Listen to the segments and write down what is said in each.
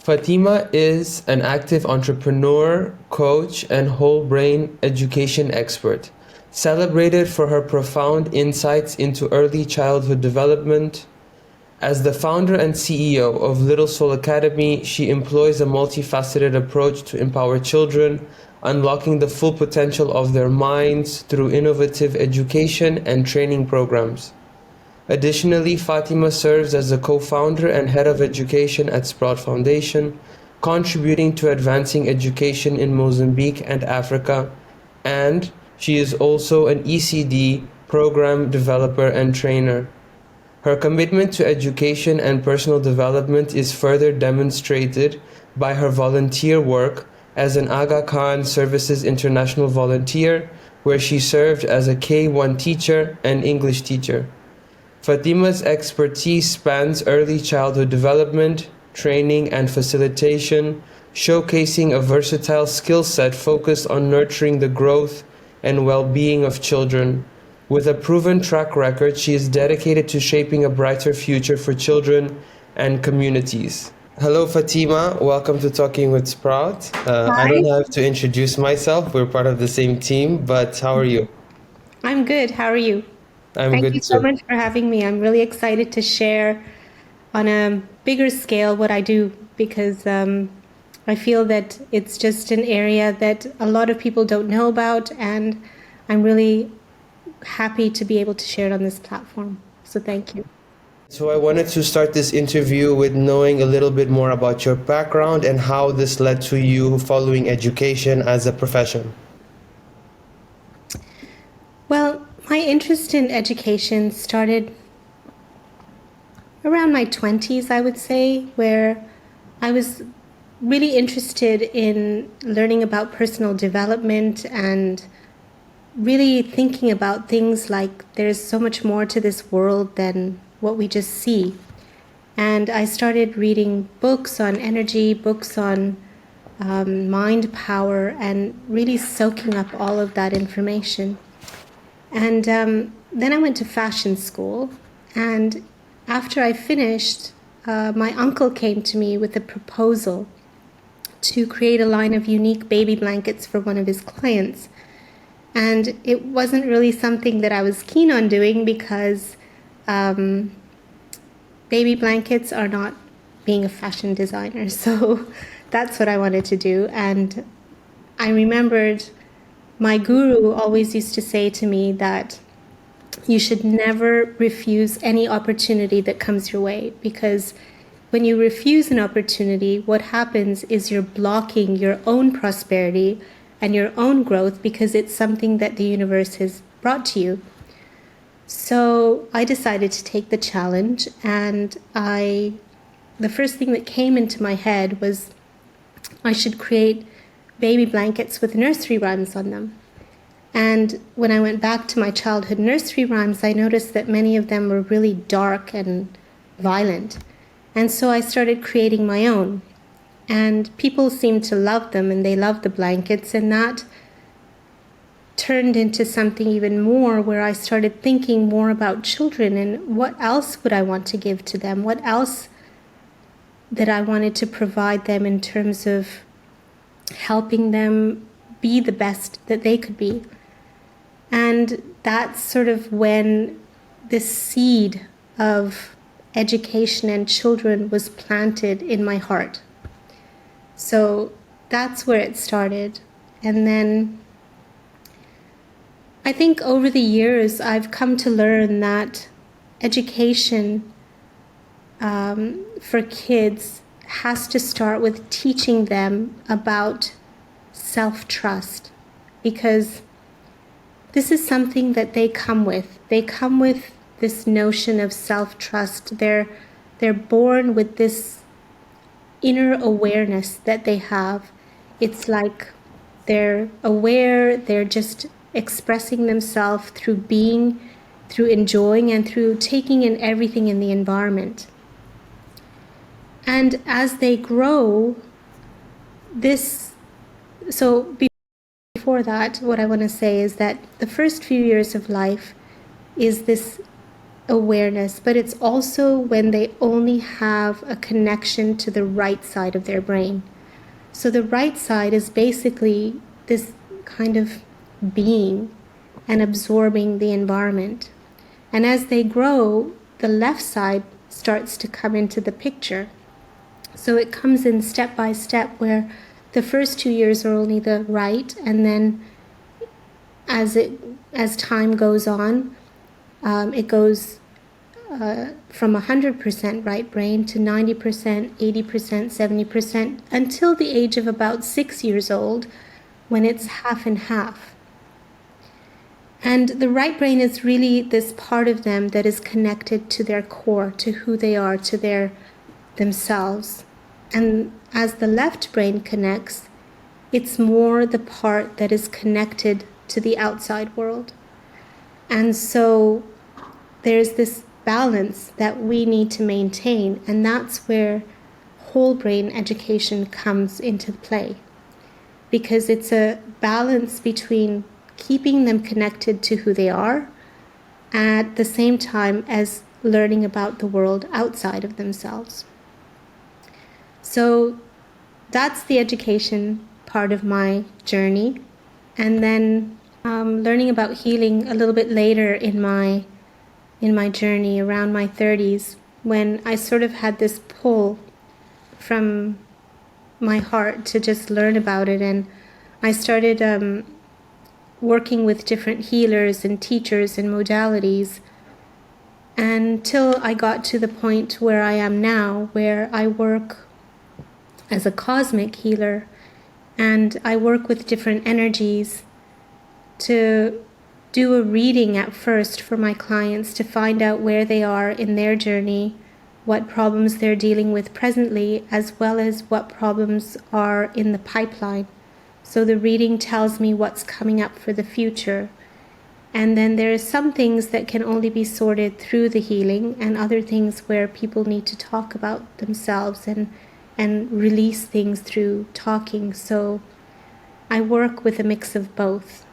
Fatima is an active entrepreneur, coach, and whole brain education expert, celebrated for her profound insights into early childhood development. As the founder and CEO of Little Soul Academy, she employs a multifaceted approach to empower children, unlocking the full potential of their minds through innovative education and training programs. Additionally, Fatima serves as a co-founder and head of education at SPROWT Foundation, contributing to advancing education in Mozambique and Africa, and she is also an ECD program developer and trainer. Her commitment to education and personal development is further demonstrated by her volunteer work as an Aga Khan Services International volunteer, where she served as a K1 teacher and English teacher. Fatima's expertise spans early childhood development, training, and facilitation, showcasing a versatile skill set focused on nurturing the growth and well-being of children. With a proven track record, she is dedicated to shaping a brighter future for children and communities. Hello, Fatima. Welcome to Talking with Sprout. I Hi, don't have to introduce myself. We're part of the same team, but how are you? I'm good. How are you? I'm Thank good you so too. much for having me. I'm really excited to share on a bigger scale what I do because I feel that it's just an area that a lot of people don't know about, and I'm really happy to be able to share it on this platform. So thank you. So I wanted to start this interview with knowing a little bit more about your background and how this led to you following education as a profession. Well, my interest in education started around my 20s, I would say, where I was really interested in learning about personal development and really thinking about things like there's so much more to this world than what we just see. And I started reading books on energy, books on mind power, and really soaking up all of that information. And then I went to fashion school. And after I finished, my uncle came to me with a proposal to create a line of unique baby blankets for one of his clients. And it wasn't really something that I was keen on doing because baby blankets are not being a fashion designer. So that's what I wanted to do. And I remembered my guru always used to say to me that you should never refuse any opportunity that comes your way, because when you refuse an opportunity, what happens is you're blocking your own prosperity and your own growth because it's something that the universe has brought to you. So I decided to take the challenge, and the first thing that came into my head was I should create baby blankets with nursery rhymes on them. And when I went back to my childhood nursery rhymes, I noticed that many of them were really dark and violent. And so I started creating my own. And people seemed to love them, and they loved the blankets, and that turned into something even more where I started thinking more about children and what else would I want to give to them, what else that I wanted to provide them in terms of helping them be the best that they could be. And that's sort of when this seed of education and children was planted in my heart. So that's where it started. And then I think over the years, I've come to learn that education for kids has to start with teaching them about self-trust, because this is something that they come with. They come with this notion of self-trust. They're born with this inner awareness that they have. It's like they're aware, they're just expressing themselves through being, through enjoying, and through taking in everything in the environment. And as they grow, before that, what I want to say is that the first few years of life is this awareness, but it's also when they only have a connection to the right side of their brain. So the right side is basically this kind of being and absorbing the environment. And as they grow, the left side starts to come into the picture. So it comes in step by step, where the first 2 years are only the right, and then as time goes on, it goes from 100% right brain to 90%, 80%, 70%, until the age of about 6 years old, when it's half and half. And the right brain is really this part of them that is connected to their core, to who they are, to their themselves. And as the left brain connects, it's more the part that is connected to the outside world. And so there's this balance that we need to maintain, and that's where whole brain education comes into play, because it's a balance between keeping them connected to who they are at the same time as learning about the world outside of themselves. So that's the education part of my journey. And then learning about healing a little bit later in my journey, around my 30s, when I sort of had this pull from my heart to just learn about it. And I started working with different healers and teachers and modalities until I got to the point where I am now, where I work as a cosmic healer, and I work with different energies to do a reading at first for my clients to find out where they are in their journey, what problems they're dealing with presently, as well as what problems are in the pipeline. So the reading tells me what's coming up for the future. And then there are some things that can only be sorted through the healing, and other things where people need to talk about themselves and release things through talking. So I work with a mix of both.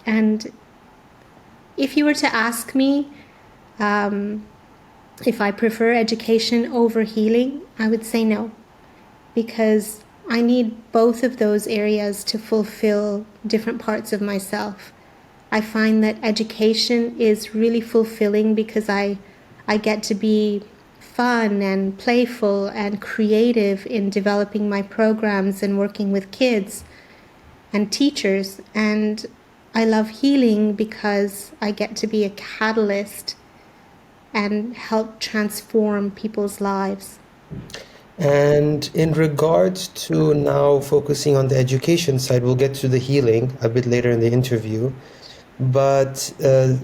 And if you were to ask me if I prefer education over healing, I would say no, because I need both of those areas to fulfill different parts of myself. I find that education is really fulfilling because I get to be fun and playful and creative in developing my programs and working with kids and teachers. And I love healing because I get to be a catalyst and help transform people's lives. And in regards to now focusing on the education side, we'll get to the healing a bit later in the interview. But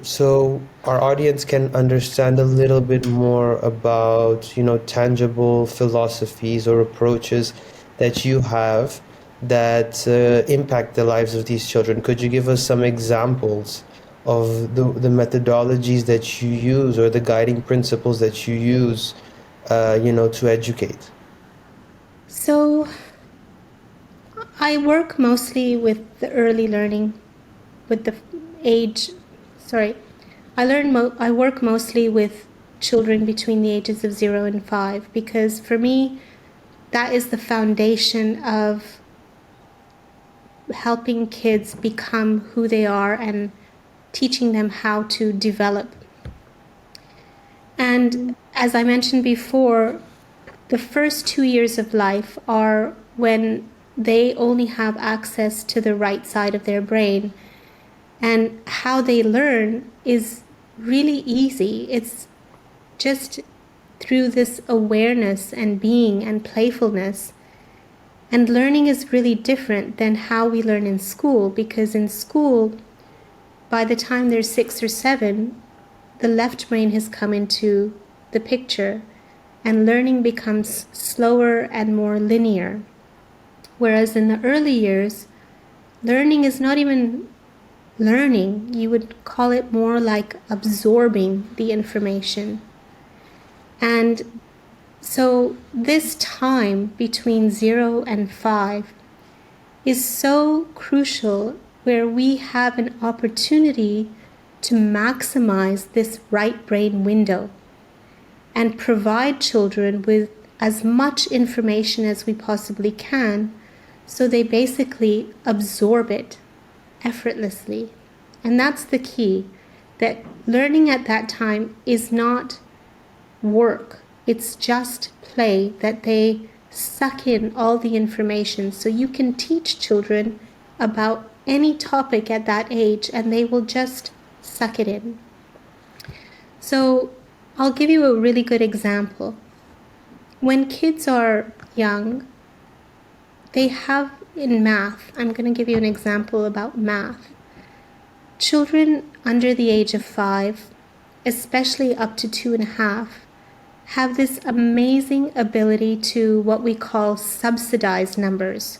so our audience can understand a little bit more about, tangible philosophies or approaches that you have that impact the lives of these children. Could you give us some examples of the methodologies that you use or the guiding principles that you use, to educate? So I work mostly with the early learning, with the age, I work mostly with children between the ages of 0 and 5, because for me, that is the foundation of helping kids become who they are and teaching them how to develop. And as I mentioned before, the first 2 years of life are when they only have access to the right side of their brain. And how they learn is really easy. It's just through this awareness and being and playfulness. And learning is really different than how we learn in school, because in school, by the time they're 6 or 7, the left brain has come into the picture, and learning becomes slower and more linear. Whereas in the early years, learning is not even learning. You would call it more like absorbing the information. And so this time between 0 and 5 is so crucial, where we have an opportunity to maximize this right brain window and provide children with as much information as we possibly can so they basically absorb it effortlessly. And that's the key, that learning at that time is not work. It's just play, that they suck in all the information. So you can teach children about any topic at that age and they will just suck it in. So I'll give you a really good example. When kids are young, they have in math, I'm going to give you an example about math. Children under the age of 5, especially up to 2.5, have this amazing ability to what we call subsidize numbers,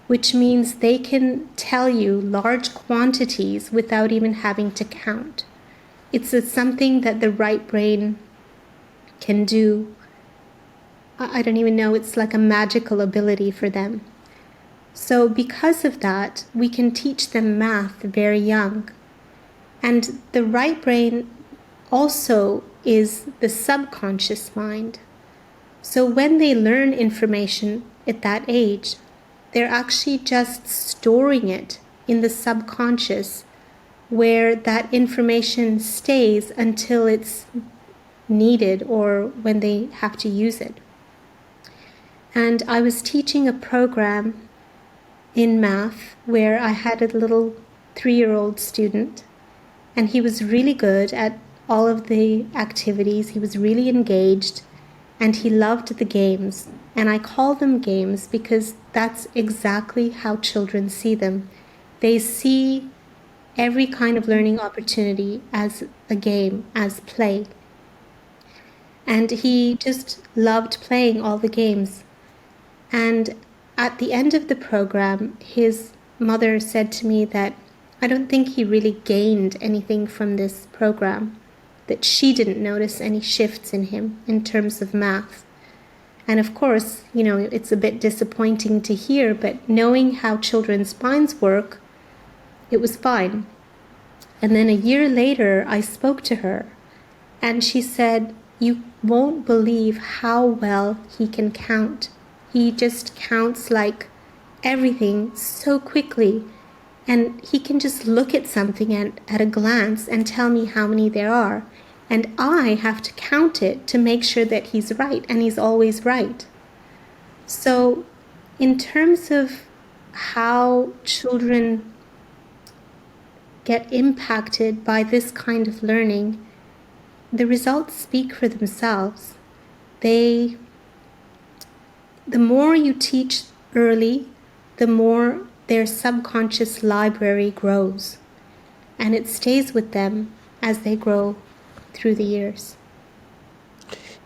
which means they can tell you large quantities without even having to count. It's something that the right brain can do. I don't even know, it's like a magical ability for them. So because of that, we can teach them math very young. And the right brain also is the subconscious mind. So when they learn information at that age, they're actually just storing it in the subconscious, where that information stays until it's needed or when they have to use it. And I was teaching a program in math where I had a little 3-year-old student, and he was really good at all of the activities. He was really engaged and he loved the games. And I call them games because that's exactly how children see them. They see every kind of learning opportunity as a game, as play. And he just loved playing all the games. And at the end of the program, his mother said to me that I don't think he really gained anything from this program, that she didn't notice any shifts in him in terms of math. And of course, you know, it's a bit disappointing to hear, but knowing how children's minds work, it was fine. And then a year later, I spoke to her, and she said, "You won't believe how well he can count. He just counts like everything so quickly. And he can just look at something at a glance and tell me how many there are. And I have to count it to make sure that he's right, and he's always right." So in terms of how children get impacted by this kind of learning, the results speak for themselves. The more you teach early, the more their subconscious library grows, and it stays with them as they grow through the years.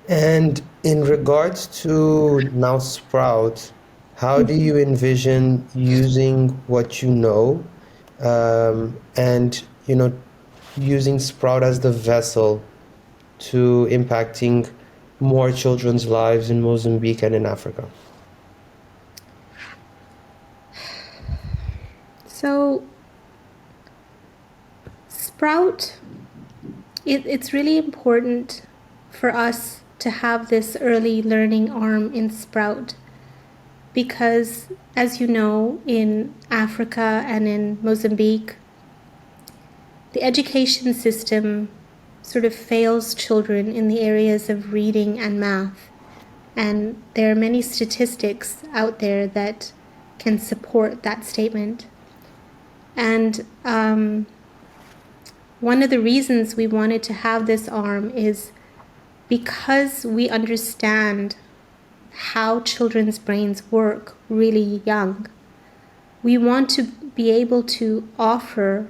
And in regards to now Sprout, how do you envision using what you know, and using Sprout as the vessel to impacting more children's lives in Mozambique and in Africa? So Sprout, it's really important for us to have this early learning arm in Sprout because, as you know, in Africa and in Mozambique, the education system sort of fails children in the areas of reading and math. And there are many statistics out there that can support that statement. And one of the reasons we wanted to have this arm is because we understand how children's brains work really young. We want to be able to offer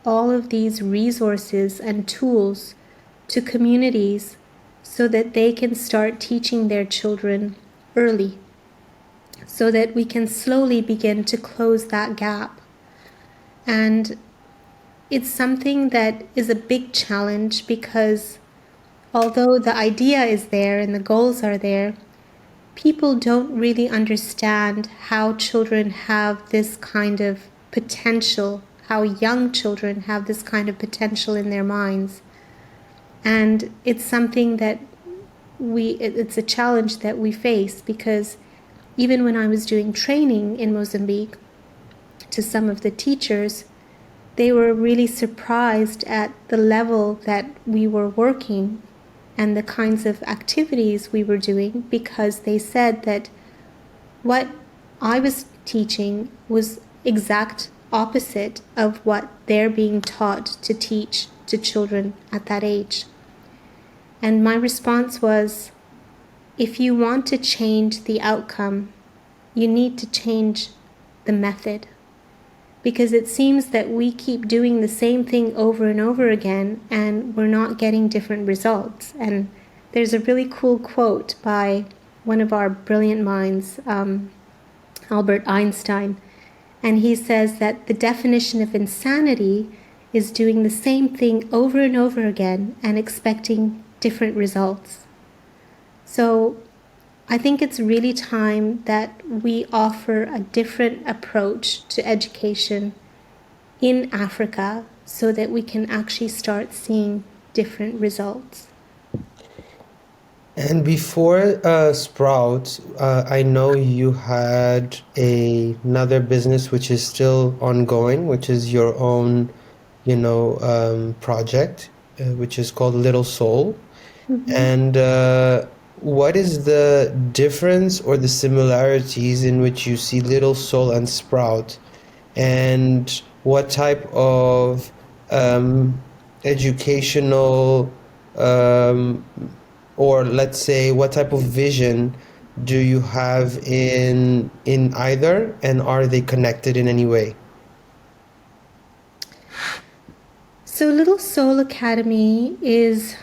all of these resources and tools to communities so that they can start teaching their children early, so that we can slowly begin to close that gap. And it's something that is a big challenge because although the idea is there and the goals are there, people don't really understand how children have this kind of potential, how young children have this kind of potential in their minds. And it's something that it's a challenge that we face, because even when I was doing training in Mozambique to some of the teachers, they were really surprised at the level that we were working and the kinds of activities we were doing, because they said that what I was teaching was exact opposite of what they're being taught to teach to children at that age. And my response was, if you want to change the outcome, you need to change the method. Because it seems that we keep doing the same thing over and over again, and we're not getting different results. And there's a really cool quote by one of our brilliant minds, Albert Einstein, and he says that the definition of insanity is doing the same thing over and over again and expecting different results. So I think it's really time that we offer a different approach to education in Africa so that we can actually start seeing different results. And before Sprout, I know you had another business which is still ongoing, which is your own, project, which is called Little Soul. Mm-hmm. And what is the difference or the similarities in which you see Little Soul and Sprout? And what type of educational or let's say what type of vision do you have in either, and are they connected in any way? So Little Soul Academy it's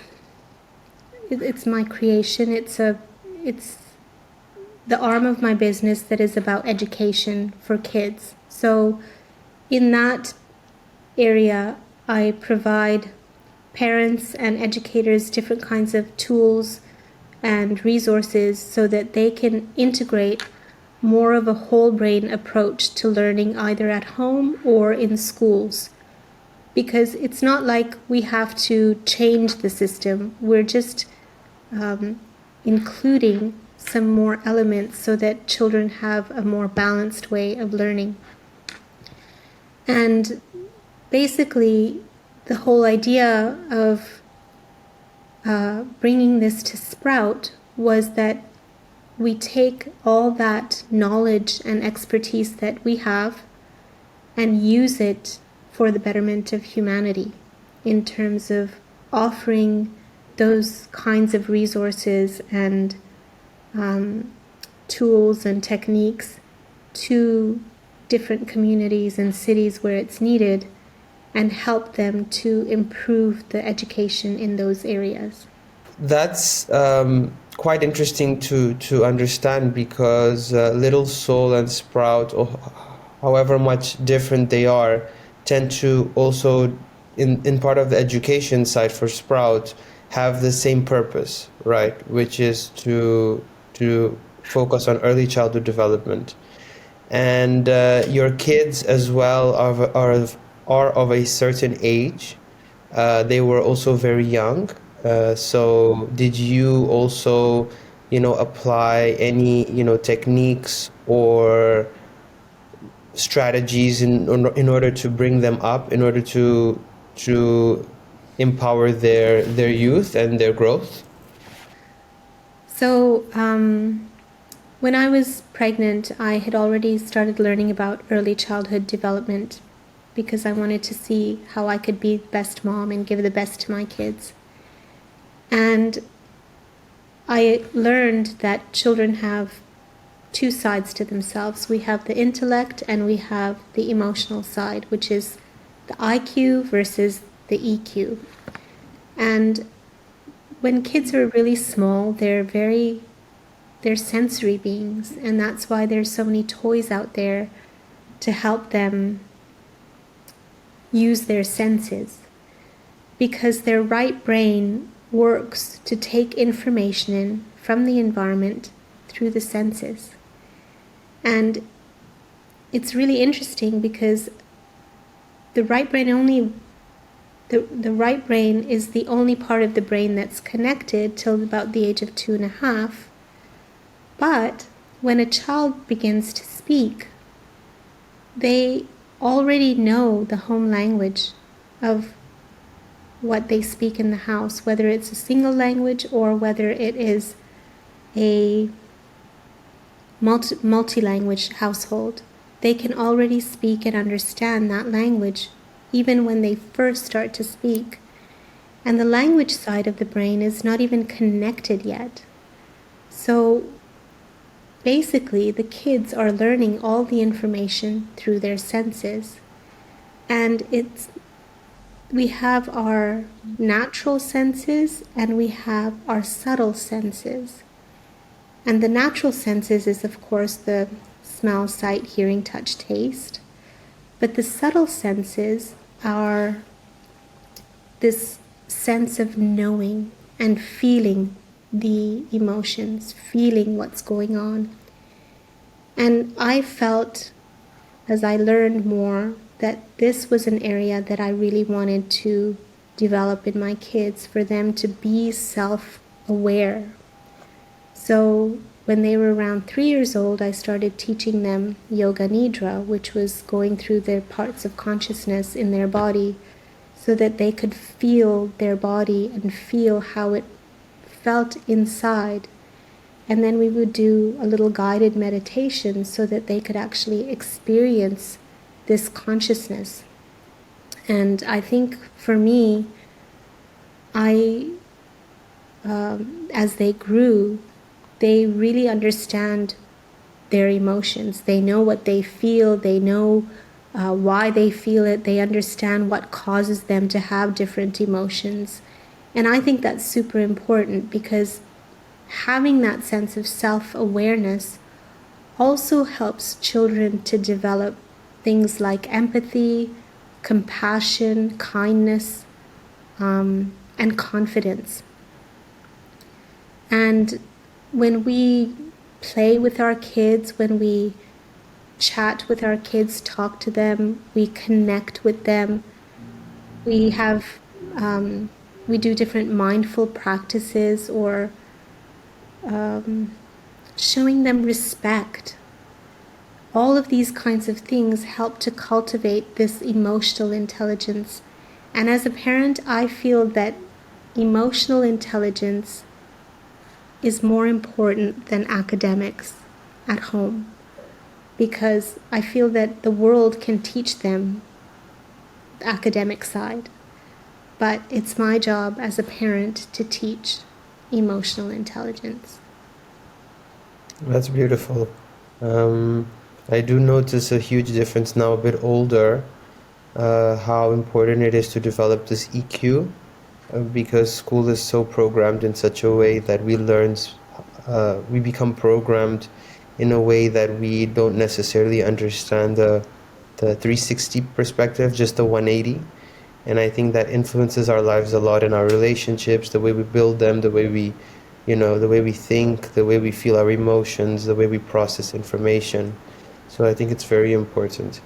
my creation. It's the arm of my business that is about education for kids. So in that area, I provide parents and educators different kinds of tools and resources so that they can integrate more of a whole brain approach to learning, either at home or in schools. Because it's not like we have to change the system. We're just including some more elements so that children have a more balanced way of learning. And basically, the whole idea of bringing this to Sprout was that we take all that knowledge and expertise that we have and use it for the betterment of humanity in terms of offering those kinds of resources and tools and techniques to different communities and cities where it's needed, and help them to improve the education in those areas. That's quite interesting to understand, because Little Soul and Sprout, or however much different they are, tend to also, in part of the education side for Sprout, have the same purpose, right? Which is to focus on early childhood development. And your kids as well are of a certain age. They were also very young. So did you also, apply any, techniques or strategies in order to bring them up, in order to empower their youth and their growth? So when I was pregnant, I had already started learning about early childhood development, because I wanted to see how I could be the best mom and give the best to my kids. And I learned that children have two sides to themselves. We have the intellect and we have the emotional side, which is the IQ versus the EQ. And when kids are really small, they're sensory beings, and that's why there's so many toys out there to help them use their senses, because their right brain works to take information in from the environment through the senses. And it's really interesting because the right brain only the right brain is the only part of the brain that's connected till about the age of 2.5. But when a child begins to speak, they already know the home language of what they speak in the house, whether it's a single language or whether it is a multi-language household. They can already speak and understand that language even when they first start to speak. And the language side of the brain is not even connected yet. So basically, the kids are learning all the information through their senses. And we have our natural senses and we have our subtle senses. And the natural senses is, of course, the smell, sight, hearing, touch, taste. But the subtle senses are this sense of knowing and feeling the emotions, feeling what's going on. And I felt, as I learned more, that this was an area that I really wanted to develop in my kids, for them to be self-aware. So when they were around 3 years old, I started teaching them Yoga Nidra, which was going through their parts of consciousness in their body so that they could feel their body and feel how it felt inside. And then we would do a little guided meditation so that they could actually experience this consciousness. And I think for me, as they grew, they really understand their emotions. They know what they feel. They know why they feel it. They understand what causes them to have different emotions. And I think that's super important, because having that sense of self-awareness also helps children to develop things like empathy, compassion, kindness, and confidence. And when we play with our kids, when we chat with our kids, talk to them, we connect with them, we do different mindful practices, or showing them respect. All of these kinds of things help to cultivate this emotional intelligence. And as a parent, I feel that emotional intelligence is more important than academics at home, because I feel that the world can teach them the academic side, but it's my job as a parent to teach emotional intelligence. That's beautiful. I do notice a huge difference now, a bit older, how important it is to develop this EQ, because school is so programmed in such a way that we become programmed in a way that we don't necessarily understand the 360 perspective, just the 180. And I think that influences our lives a lot in our relationships, the way we build them, the way we think, the way we feel our emotions, the way we process information. So I think it's very important.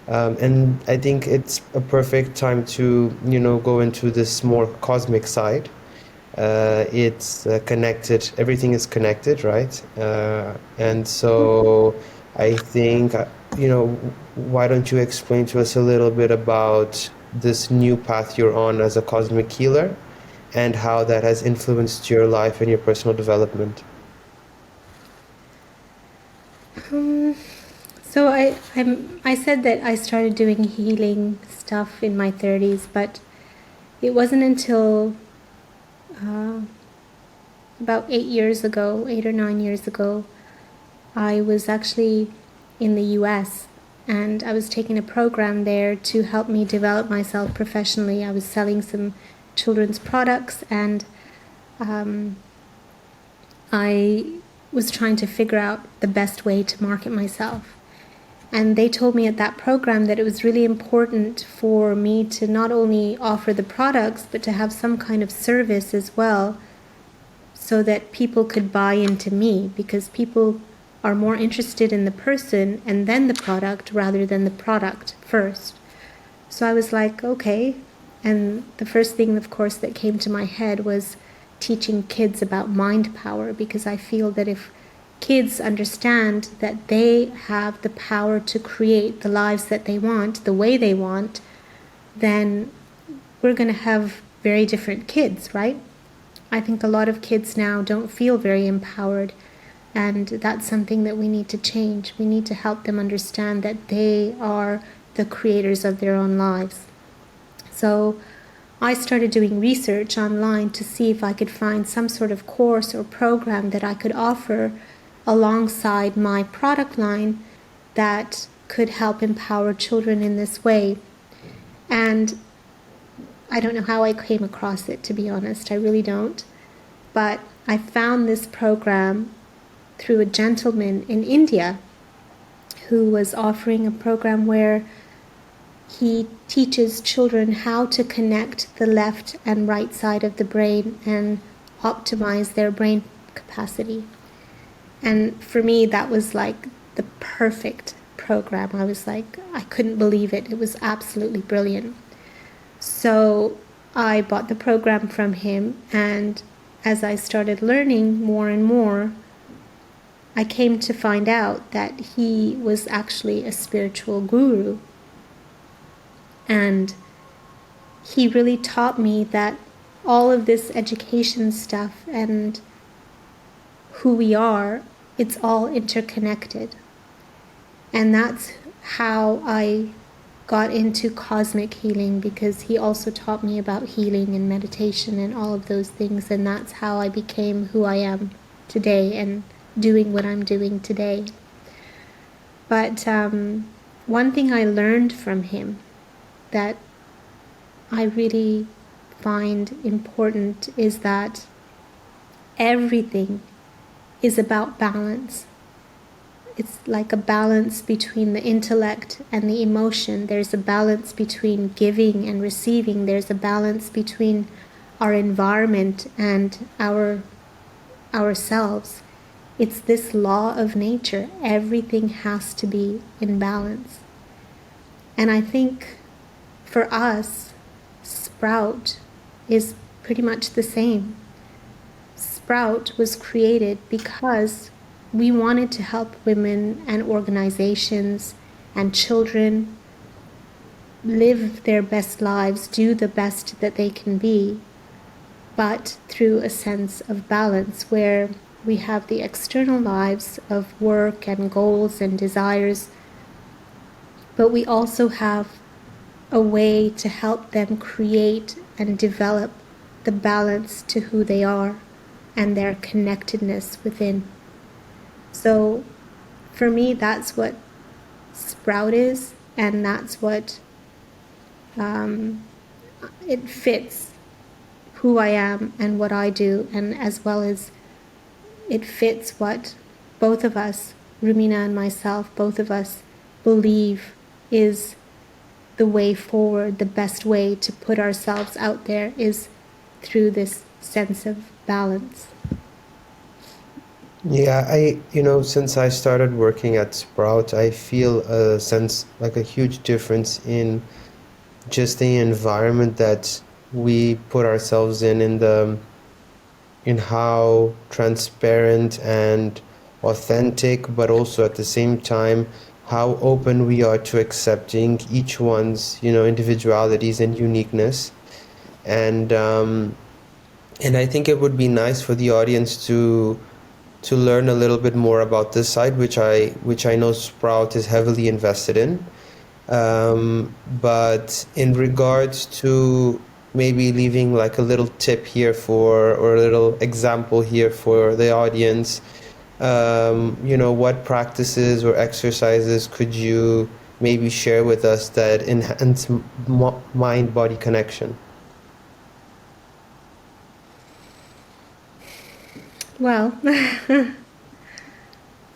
And I think it's a perfect time to, go into this more cosmic side. It's connected, everything is connected, right? And so I think, why don't you explain to us a little bit about this new path you're on as a cosmic healer, and how that has influenced your life and your personal development? So I said that I started doing healing stuff in my 30s, but it wasn't until about 8 or 9 years ago, I was actually in the US, and I was taking a program there to help me develop myself professionally. I was selling some children's products, and I was trying to figure out the best way to market myself. And they told me at that program that it was really important for me to not only offer the products, but to have some kind of service as well, so that people could buy into me, because people are more interested in the person and then the product rather than the product first. So I was like, okay. And the first thing, of course, that came to my head was teaching kids about mind power, because I feel that if kids understand that they have the power to create the lives that they want, the way they want, then we're going to have very different kids, right? I think a lot of kids now don't feel very empowered, and that's something that we need to change. We need to help them understand that they are the creators of their own lives. So I started doing research online to see if I could find some sort of course or program that I could offer alongside my product line that could help empower children in this way. And I don't know how I came across it, to be honest. I really don't. But I found this program through a gentleman in India who was offering a program where he teaches children how to connect the left and right side of the brain and optimize their brain capacity. And for me, that was like the perfect program. I was like, I couldn't believe it. It was absolutely brilliant. So I bought the program from him, and as I started learning more and more, I came to find out that he was actually a spiritual guru. And he really taught me that all of this education stuff and who we are, it's all interconnected. And that's how I got into cosmic healing, because he also taught me about healing and meditation and all of those things, and that's how I became who I am today and doing what I'm doing today. But one thing I learned from him that I really find important is that everything is about balance. It's like a balance between the intellect and the emotion. There's a balance between giving and receiving. There's a balance between our environment and ourselves. It's this law of nature. Everything has to be in balance. And I think for us, SPROUT is pretty much the same. SPROUT was created because we wanted to help women and organizations and children live their best lives, do the best that they can be, but through a sense of balance where we have the external lives of work and goals and desires, but we also have a way to help them create and develop the balance to who they are and their connectedness within. So for me, that's what SPROUT is, and that's what it fits who I am and what I do, and as well as it fits what both of us, Rumina and myself, both of us believe is the way forward. The best way to put ourselves out there is through this sense of balance. Yeah, since I started working at Sprout, I feel a sense, like a huge difference in just the environment that we put ourselves in how transparent and authentic, but also at the same time, how open we are to accepting each one's, individualities and uniqueness. And I think it would be nice for the audience to learn a little bit more about this side, which I know Sprout is heavily invested in. But in regards to maybe leaving like a little tip here or a little example here for the audience, what practices or exercises could you maybe share with us that enhance mind-body connection? Well,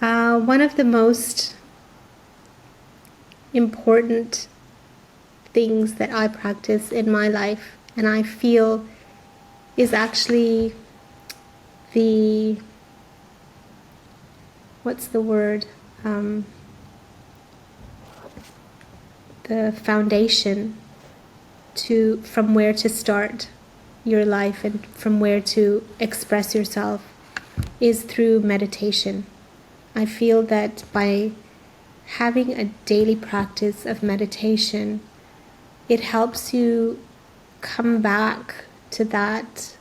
one of the most important things that I practice in my life, and I feel is actually the, the foundation from where to start your life and from where to express yourself is through meditation. I feel that by having a daily practice of meditation, it helps you come back to that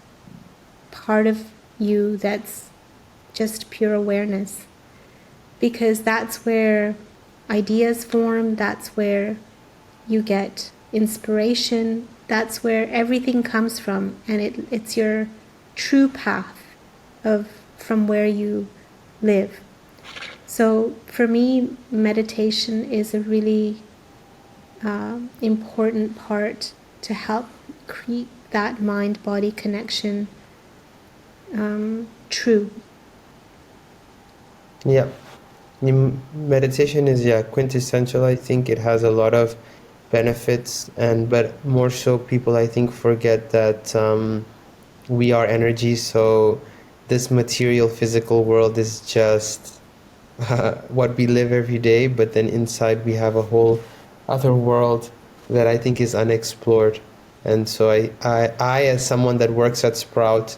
part of you that's just pure awareness, because that's where ideas form, that's where you get inspiration, that's where everything comes from, and it's your true path of from where you live. So for me, meditation is a really important part to help create that mind-body connection true. Yeah. Meditation is quintessential. I think it has a lot of benefits, but more so people I think forget that we are energy, so this material physical world is just what we live every day, but then inside we have a whole other world that I think is unexplored. And so I as someone that works at Sprout,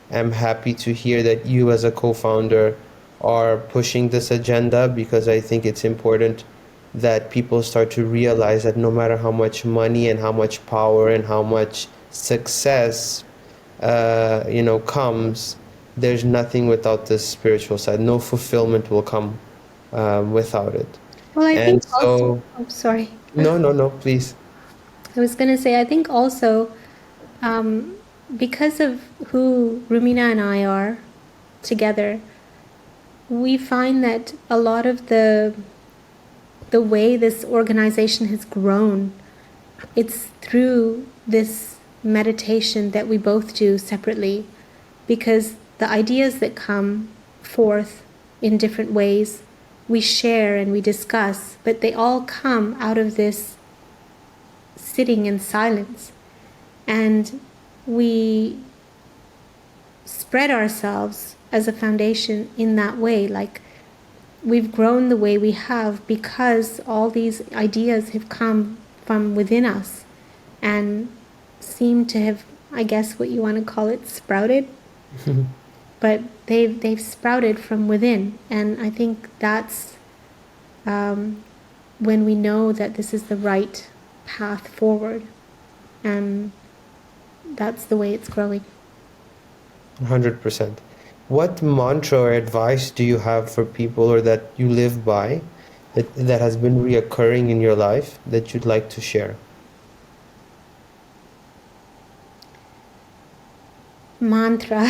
am happy to hear that you as a co-founder are pushing this agenda, because I think it's important that people start to realize that no matter how much money and how much power and how much success comes, there's nothing without this spiritual side. No fulfillment will come without it. Well, I And think also, so, sorry. no, please. I was going to say, I think also because of who Rumina and I are together, we find that a lot of the way this organization has grown, it's through this meditation that we both do separately, because the ideas that come forth in different ways, we share and we discuss, but they all come out of this sitting in silence. And we spread ourselves as a foundation in that way. Like, we've grown the way we have because all these ideas have come from within us and seem to have, I guess what you want to call it, sprouted. But they've sprouted from within. And I think that's when we know that this is the right path forward. And that's the way it's growing. 100%. What mantra or advice do you have for people, or that you live by, that has been reoccurring in your life that you'd like to share? Mantra.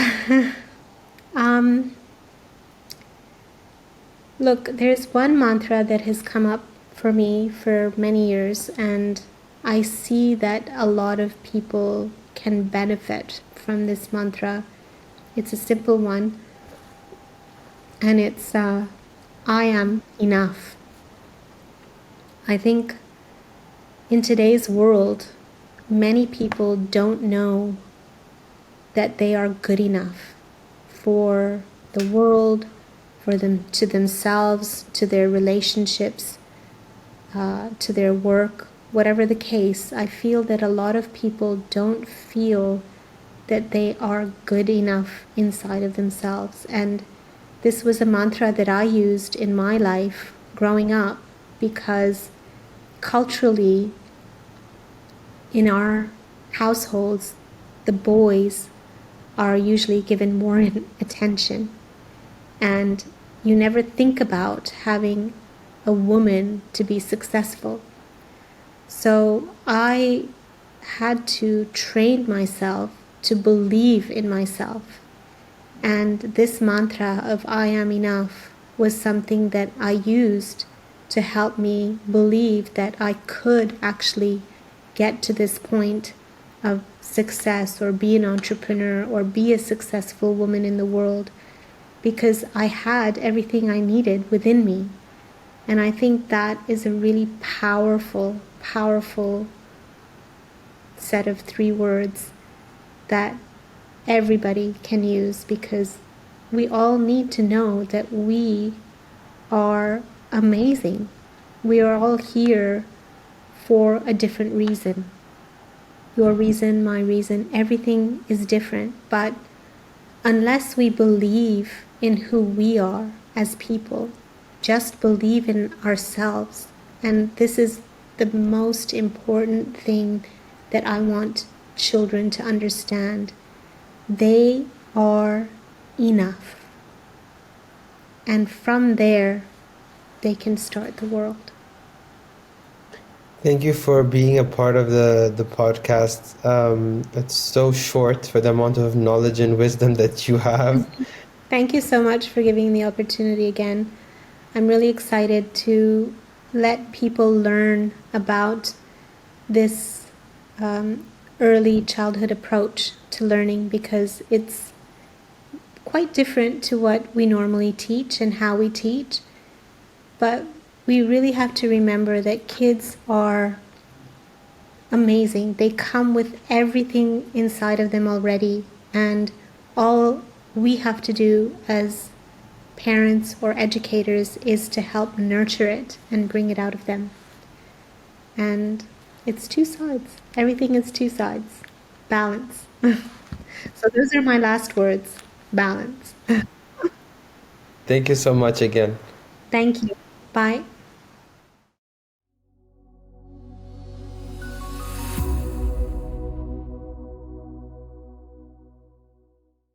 Look, there's one mantra that has come up for me for many years, and I see that a lot of people can benefit from this mantra. It's a simple one, and it's I am enough. I think in today's world, many people don't know that they are good enough for the world, for them, to themselves, to their relationships, to their work, whatever the case. I feel that a lot of people don't feel that they are good enough inside of themselves. And this was a mantra that I used in my life growing up, because culturally, in our households, the boys are usually given more attention. And you never think about having a woman to be successful. So I had to train myself to believe in myself. And this mantra of I am enough was something that I used to help me believe that I could actually get to this point of success, or be an entrepreneur, or be a successful woman in the world, because I had everything I needed within me. And I think that is a really powerful, powerful set of 3 words that everybody can use, because we all need to know that we are amazing. We are all here for a different reason. your reason, my reason, everything is different. But unless we believe in who we are as people, just believe in ourselves. And this is the most important thing that I want children to understand. They are enough. And from there, they can start the world. Thank you for being a part of the podcast. It's so short for the amount of knowledge and wisdom that you have. Thank you so much for giving me the opportunity again. I'm really excited to let people learn about this early childhood approach to learning, because it's quite different to what we normally teach and how we teach. But we really have to remember that kids are amazing. They come with everything inside of them already, and all we have to do as parents or educators is to help nurture it and bring it out of them. And it's two sides. Everything is two sides. Balance. So those are my last words. Balance. Thank you so much again. Thank you. Bye.